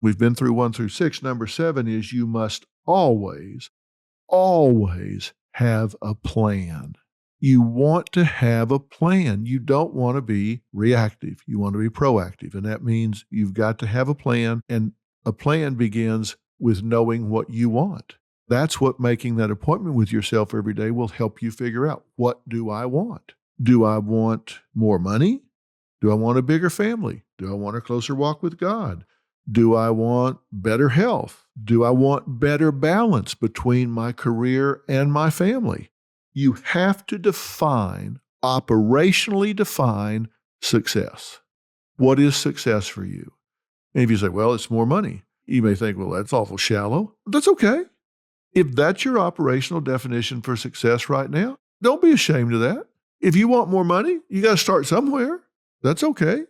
We've been through 1 through 6. Number 7 is you must always, always have a plan. You want to have a plan. You don't want to be reactive. You want to be proactive. And that means you've got to have a plan. And a plan begins with knowing what you want. That's what making that appointment with yourself every day will help you figure out. What do I want? Do I want more money? Do I want a bigger family? Do I want a closer walk with God? Do I want better health? Do I want better balance between my career and my family? You have to operationally define success. What is success for you? And if you say, well, it's more money, you may think, well, that's awful shallow. That's okay. If that's your operational definition for success right now, don't be ashamed of that. If you want more money, you got to start somewhere. That's okay.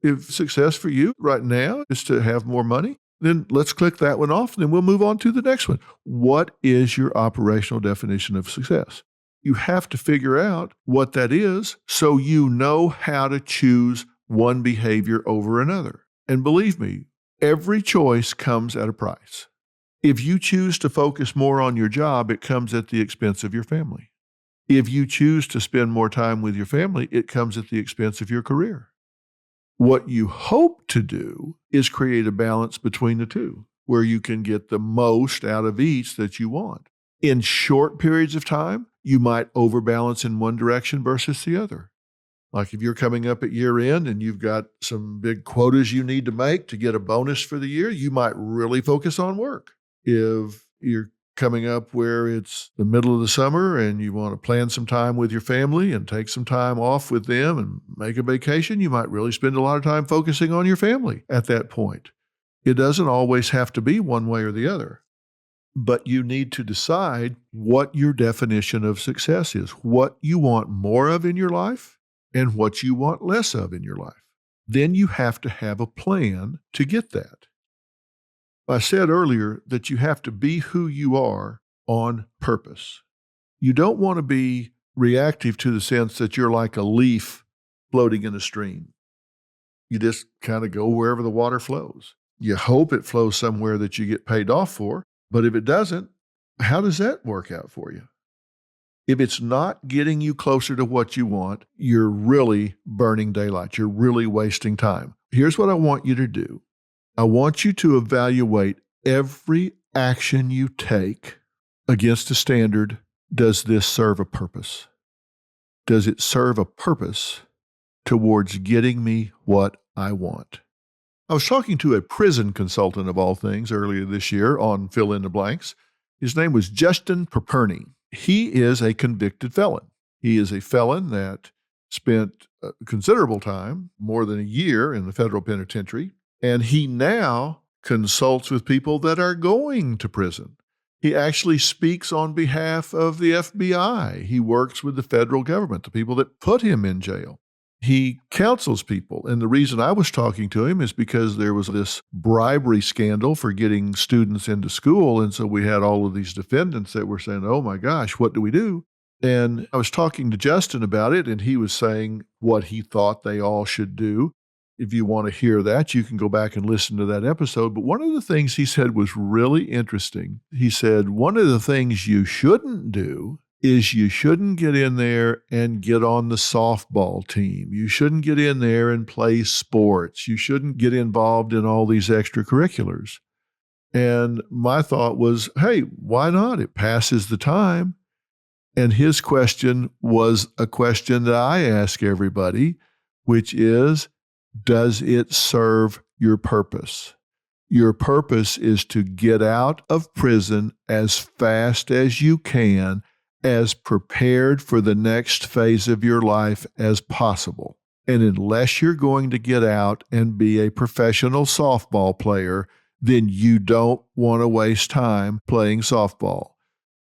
If success for you right now is to have more money, then let's click that one off, and then we'll move on to the next one. What is your operational definition of success? You have to figure out what that is so you know how to choose one behavior over another. And believe me, every choice comes at a price. If you choose to focus more on your job, it comes at the expense of your family. If you choose to spend more time with your family, it comes at the expense of your career. What you hope to do is create a balance between the two, where you can get the most out of each that you want. In short periods of time, you might overbalance in one direction versus the other. Like if you're coming up at year end and you've got some big quotas you need to make to get a bonus for the year, you might really focus on work. If you're coming up where it's the middle of the summer and you want to plan some time with your family and take some time off with them and make a vacation, you might really spend a lot of time focusing on your family at that point. It doesn't always have to be one way or the other, but you need to decide what your definition of success is, what you want more of in your life and what you want less of in your life. Then you have to have a plan to get that. I said earlier that you have to be who you are on purpose. You don't want to be reactive to the sense that you're like a leaf floating in a stream. You just kind of go wherever the water flows. You hope it flows somewhere that you get paid off for, but if it doesn't, how does that work out for you? If it's not getting you closer to what you want, you're really burning daylight. You're really wasting time. Here's what I want you to do. I want you to evaluate every action you take against a standard. Does this serve a purpose? Does it serve a purpose towards getting me what I want? I was talking to a prison consultant of all things earlier this year on Fill in the Blanks. His name was Justin Perperny. He is a convicted felon. He is a felon that spent a considerable time, more than a year, in the federal penitentiary. And he now consults with people that are going to prison. He actually speaks on behalf of the FBI. He works with the federal government, the people that put him in jail. He counsels people. And the reason I was talking to him is because there was this bribery scandal for getting students into school. And so we had all of these defendants that were saying, oh my gosh, what do we do? And I was talking to Justin about it, and he was saying what he thought they all should do. If you want to hear that, you can go back and listen to that episode. But one of the things he said was really interesting. He said, one of the things you shouldn't do is you shouldn't get in there and get on the softball team. You shouldn't get in there and play sports. You shouldn't get involved in all these extracurriculars. And my thought was, hey, why not? It passes the time. And his question was a question that I ask everybody, which is, does it serve your purpose? Your purpose is to get out of prison as fast as you can, as prepared for the next phase of your life as possible. And unless you're going to get out and be a professional softball player, then you don't want to waste time playing softball.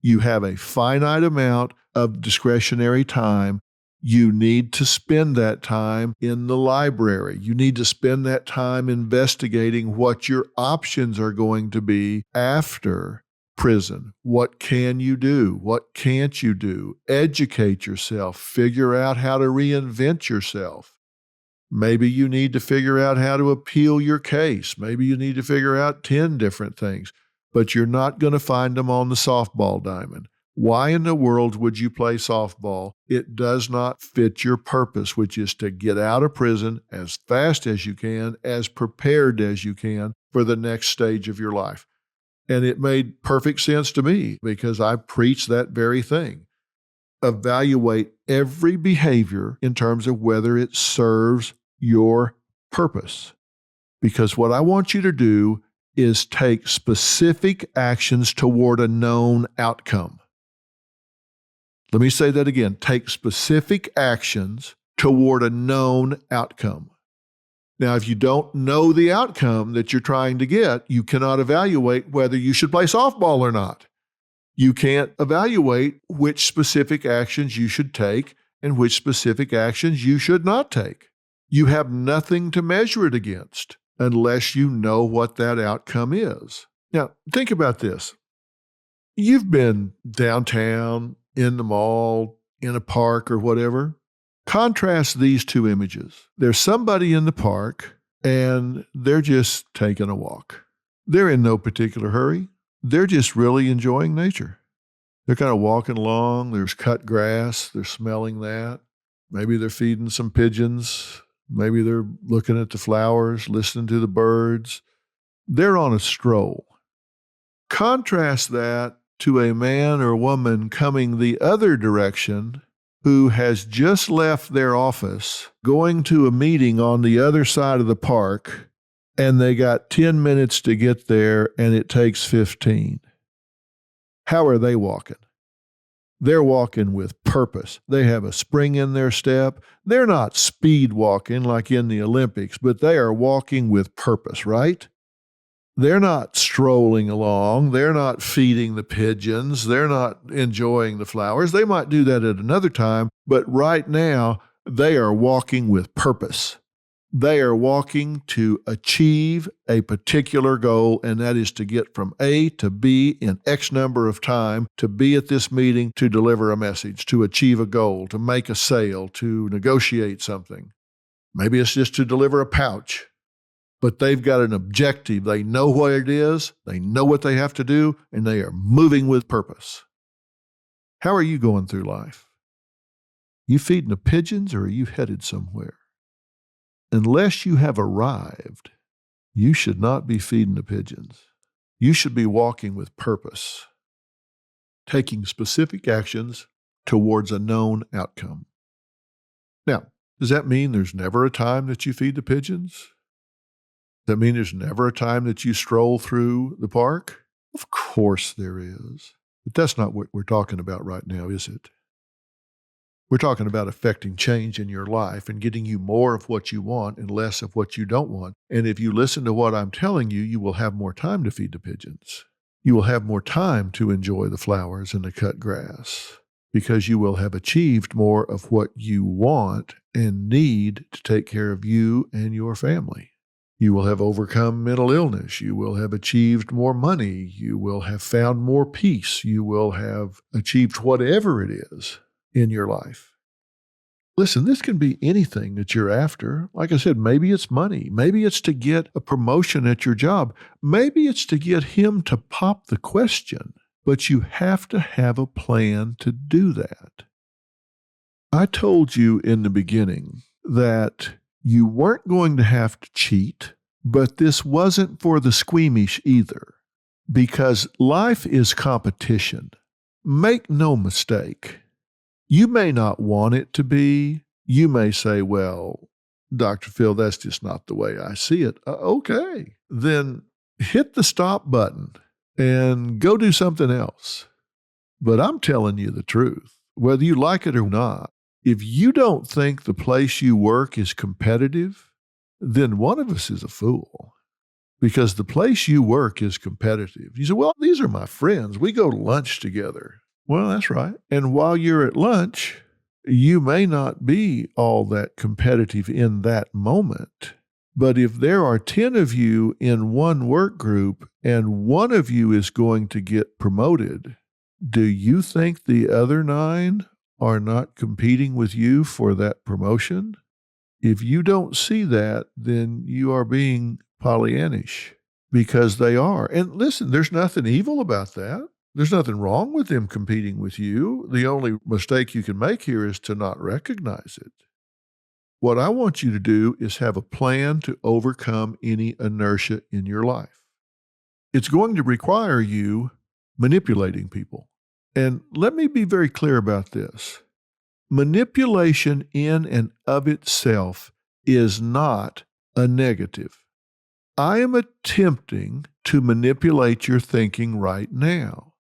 You have a finite amount of discretionary time. You need to spend that time in the library. You need to spend that time investigating what your options are going to be after prison. What can you do? What can't you do? Educate yourself. Figure out how to reinvent yourself. Maybe you need to figure out how to appeal your case. Maybe you need to figure out 10 different things, but you're not going to find them on the softball diamond. Why in the world would you play softball? It does not fit your purpose, which is to get out of prison as fast as you can, as prepared as you can for the next stage of your life. And it made perfect sense to me because I preach that very thing. Evaluate every behavior in terms of whether it serves your purpose. Because what I want you to do is take specific actions toward a known outcome. Let me say that again. Take specific actions toward a known outcome. Now, if you don't know the outcome that you're trying to get, you cannot evaluate whether you should play softball or not. You can't evaluate which specific actions you should take and which specific actions you should not take. You have nothing to measure it against unless you know what that outcome is. Now, think about this. You've been downtown, in the mall, in a park or whatever. Contrast these two images. There's somebody in the park and they're just taking a walk. They're in no particular hurry. They're just really enjoying nature. They're kind of walking along. There's cut grass. They're smelling that. Maybe they're feeding some pigeons. Maybe they're looking at the flowers, listening to the birds. They're on a stroll. Contrast that to a man or woman coming the other direction who has just left their office, going to a meeting on the other side of the park, and they got 10 minutes to get there and it takes 15. How are they walking? They're walking with purpose. They have a spring in their step. They're not speed walking like in the Olympics, but they are walking with purpose, right? They're not strolling along. They're not feeding the pigeons. They're not enjoying the flowers. They might do that at another time, but right now they are walking with purpose. They are walking to achieve a particular goal, and that is to get from A to B in X number of time, to be at this meeting, to deliver a message, to achieve a goal, to make a sale, to negotiate something. Maybe it's just to deliver a pouch, but they've got an objective. They know what it is, they know what they have to do, and they are moving with purpose. How are you going through life? You feeding the pigeons, or are you headed somewhere? Unless you have arrived, you should not be feeding the pigeons. You should be walking with purpose, taking specific actions towards a known outcome. Now, does that mean there's never a time that you feed the pigeons? Does that mean there's never a time that you stroll through the park? Of course there is. But that's not what we're talking about right now, is it? We're talking about affecting change in your life and getting you more of what you want and less of what you don't want. And if you listen to what I'm telling you, you will have more time to feed the pigeons. You will have more time to enjoy the flowers and the cut grass because you will have achieved more of what you want and need to take care of you and your family. You will have overcome mental illness. You will have achieved more money. You will have found more peace. You will have achieved whatever it is in your life. Listen, this can be anything that you're after. Like I said, maybe it's money. Maybe it's to get a promotion at your job. Maybe it's to get him to pop the question. But you have to have a plan to do that. I told you in the beginning that you weren't going to have to cheat, but this wasn't for the squeamish either, because life is competition. Make no mistake. You may not want it to be. You may say, well, Dr. Phil, that's just not the way I see it. Okay, then hit the stop button and go do something else. But I'm telling you the truth, whether you like it or not, if you don't think the place you work is competitive, then one of us is a fool. Because the place you work is competitive. You say, well, these are my friends. We go to lunch together. Well, that's right. And while you're at lunch, you may not be all that competitive in that moment. But if there are 10 of you in one work group and one of you is going to get promoted, do you think the other 9 are not competing with you for that promotion? If you don't see that, then you are being Pollyannish because they are. And listen, there's nothing evil about that. There's nothing wrong with them competing with you. The only mistake you can make here is to not recognize it. What I want you to do is have a plan to overcome any inertia in your life. It's going to require you manipulating people. And let me be very clear about this. Manipulation in and of itself is not a negative. I am attempting to manipulate your thinking right now.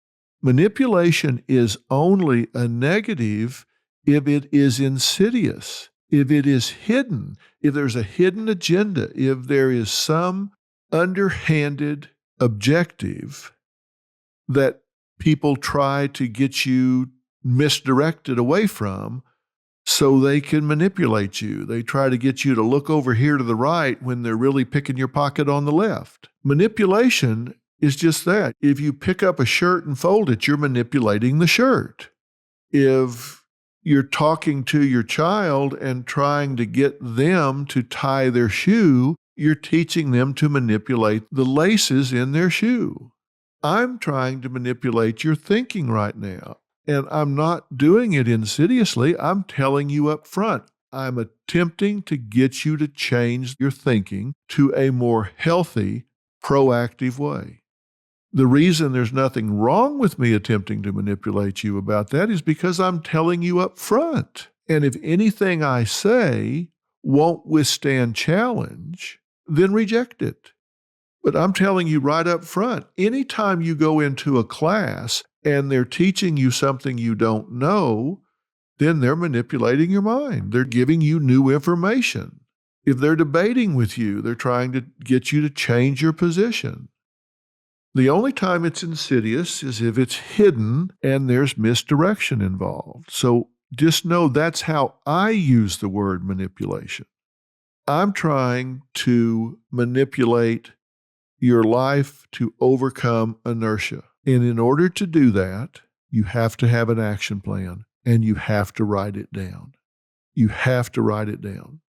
Manipulation is only a negative if it is insidious, if it is hidden, if there's a hidden agenda, if there is some underhanded objective that people try to get you misdirected away from so they can manipulate you. They try to get you to look over here to the right when they're really picking your pocket on the left. Manipulation is just that. If you pick up a shirt and fold it, you're manipulating the shirt. If you're talking to your child and trying to get them to tie their shoe, you're teaching them to manipulate the laces in their shoe. I'm trying to manipulate your thinking right now. And I'm not doing it insidiously. I'm telling you up front. I'm attempting to get you to change your thinking to a more healthy, proactive way. The reason there's nothing wrong with me attempting to manipulate you about that is because I'm telling you up front. And if anything I say won't withstand challenge, then reject it. But I'm telling you right up front, anytime you go into a class and they're teaching you something you don't know, then they're manipulating your mind. They're giving you new information. If they're debating with you, they're trying to get you to change your position. The only time it's insidious is if it's hidden and there's misdirection involved. So just know that's how I use the word manipulation. I'm trying to manipulate your life to overcome inertia. And in order to do that, you have to have an action plan and you have to write it down. You have to write it down.